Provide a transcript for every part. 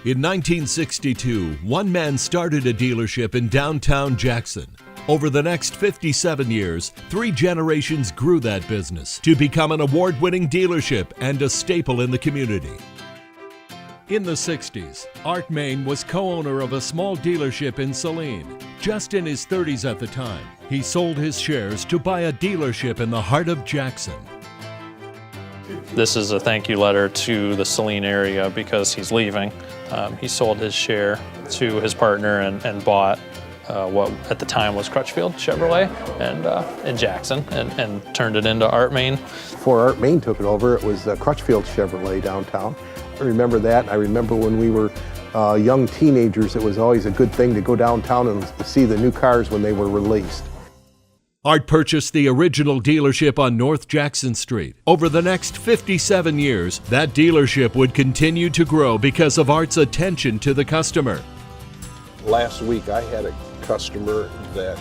In 1962, one man started a dealership in downtown Jackson. Over the next 57 years, 3 generations grew that business to become an award-winning dealership and a staple in the community. In the 60s, Art Moehn was co-owner of a small dealership in Saline. Just in his 30s at the time, he sold his shares to buy a dealership in the heart of Jackson. This is a thank you letter to the Saline area because he's leaving. He sold his share to his partner and bought what at the time was Crutchfield Chevrolet in Jackson and turned it into Art Moehn. Before Art Moehn took it over, it was Crutchfield Chevrolet downtown. I remember that. I remember when we were young teenagers, it was always a good thing to go downtown and see the new cars when they were released. Art purchased the original dealership on North Jackson Street. Over the next 57 years, that dealership would continue to grow because of Art's attention to the customer. Last week I had a customer that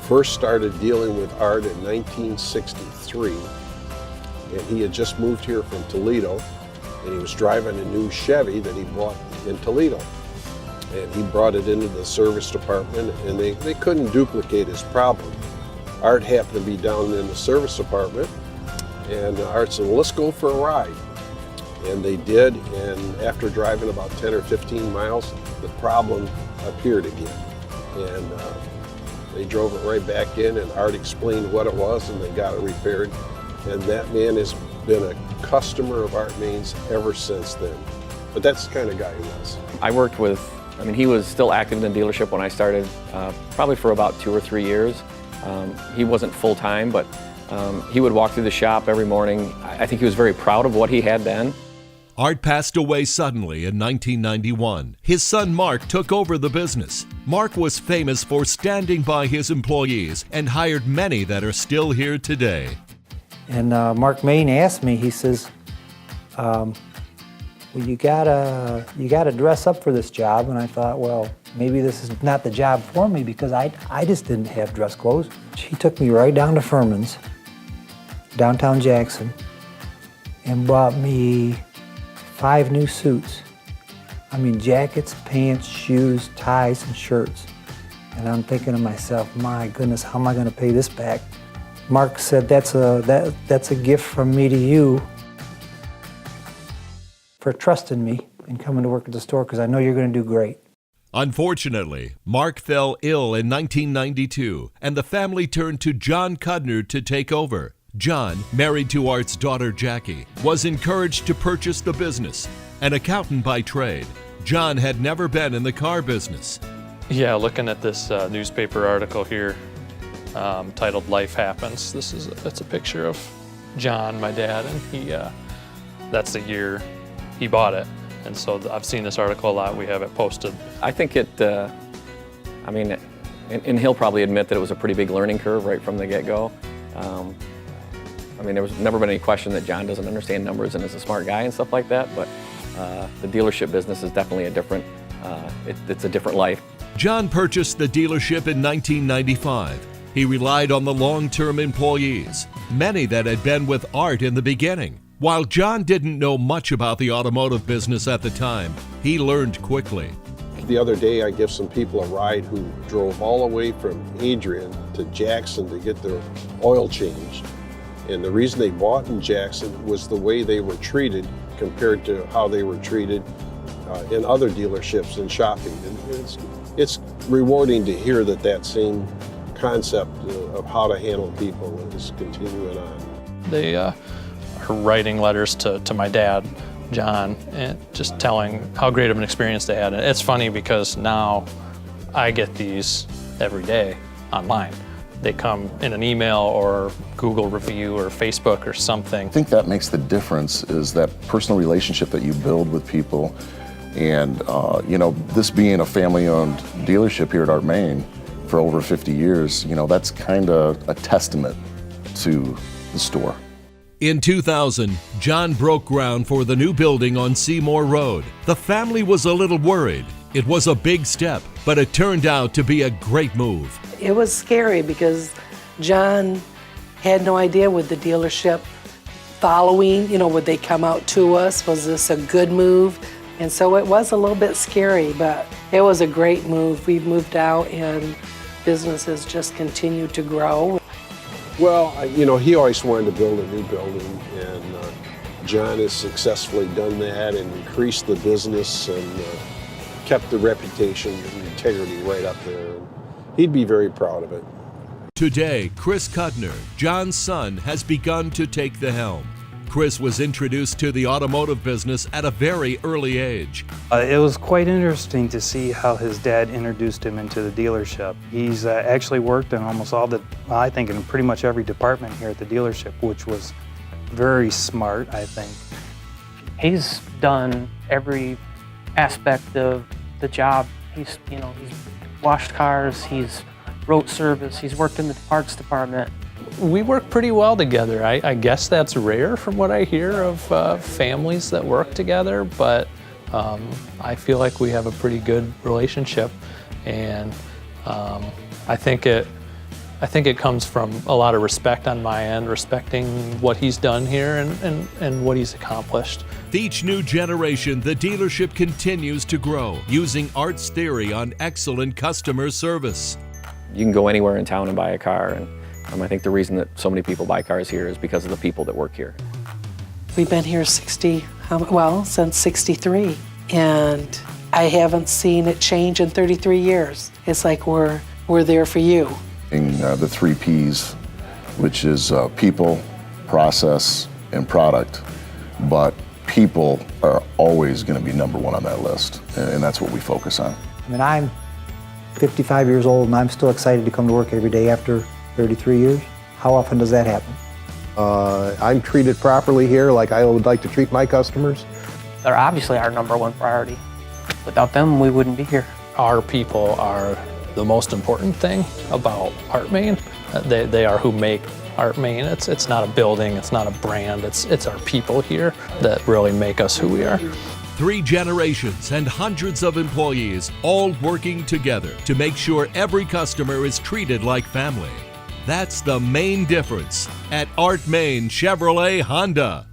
first started dealing with Art in 1963, and he had just moved here from Toledo, and he was driving a new Chevy that he bought in Toledo. And he brought it into the service department, and they couldn't duplicate his problem. Art happened to be down in the service department, and Art said, well, let's go for a ride. And they did, and after driving about 10 or 15 miles, the problem appeared again. And they drove it right back in, and Art explained what it was, and they got it repaired. And that man has been a customer of Art Moehn's ever since then. But that's the kind of guy he was. I worked with, he was still active in the dealership when I started, probably for about 2 or 3 years. He wasn't full-time, but he would walk through the shop every morning. I think he was very proud of what he had then. Art passed away suddenly in 1991. His son Mark took over the business. Mark was famous for standing by his employees and hired many that are still here today. And Mark Moehn asked me, he says, well, you gotta dress up for this job. And I thought, well, maybe this is not the job for me because I just didn't have dress clothes. He took me right down to Furman's, downtown Jackson, and bought me 5 new suits. Jackets, pants, shoes, ties, and shirts. And I'm thinking to myself, my goodness, how am I gonna pay this back? Mark said, that's a gift from me to you for trusting me and coming to work at the store because I know you're gonna do great. Unfortunately, Mark fell ill in 1992, and the family turned to John Cudner to take over. John, married to Art's daughter Jackie, was encouraged to purchase the business. An accountant by trade, John had never been in the car business. Yeah, looking at this newspaper article here titled "Life Happens." It's a picture of John, my dad, and that's the year he bought it. And so I've seen this article a lot. We have it posted. I think and he'll probably admit that it was a pretty big learning curve right from the get-go. There was never been any question that John doesn't understand numbers and is a smart guy and stuff like that, but the dealership business is definitely it's a different life. John purchased the dealership in 1995. He relied on the long-term employees, many that had been with Art in the beginning. While John didn't know much about the automotive business at the time, he learned quickly. The other day I give some people a ride who drove all the way from Adrian to Jackson to get their oil changed. And the reason they bought in Jackson was the way they were treated compared to how they were treated in other dealerships and shopping. And it's rewarding to hear that same concept of how to handle people is continuing on. They are writing letters to my dad, John, and just telling how great of an experience they had. And it's funny because now I get these every day online. They come in an email or Google review or Facebook or something. I think that makes the difference, is that personal relationship that you build with people. And this being a family-owned dealership here at Art Moehn for over 50 years, that's kind of a testament to the store. In 2000, John broke ground for the new building on Seymour Road. The family was a little worried. It was a big step, but it turned out to be a great move. It was scary because John had no idea with the dealership following, would they come out to us? Was this a good move? And so it was a little bit scary, but it was a great move. We moved out and business has just continued to grow. Well, he always wanted to build a new building, and John has successfully done that and increased the business and kept the reputation and integrity right up there. And he'd be very proud of it. Today, Chris Kudner, John's son, has begun to take the helm. Chris was introduced to the automotive business at a very early age. It was quite interesting to see how his dad introduced him into the dealership. He's actually worked in almost all I think in pretty much every department here at the dealership, which was very smart, I think. He's done every aspect of the job. He's washed cars, he's wrote service, he's worked in the parts department. We work pretty well together. I guess that's rare from what I hear of families that work together, but I feel like we have a pretty good relationship, and I think it comes from a lot of respect on my end, respecting what he's done here and what he's accomplished. With each new generation, the dealership continues to grow, using Art's theory on excellent customer service. You can go anywhere in town and buy a car, and I think the reason that so many people buy cars here is because of the people that work here. We've been here since 63, and I haven't seen it change in 33 years. It's like we're there for you. The 3 Ps, which is people, process, and product. But people are always going to be number 1 on that list, and that's what we focus on. I mean, I'm 55 years old and I'm still excited to come to work every day after 33 years. How often does that happen? I'm treated properly here like I would like to treat my customers. They're obviously our #1 priority. Without them, we wouldn't be here. Our people are the most important thing about Art Moehn. They are who make Art Moehn. It's not a building, it's not a brand, it's our people here that really make us who we are. 3 generations and hundreds of employees all working together to make sure every customer is treated like family. That's the main difference at Art Moehn Chevrolet Honda.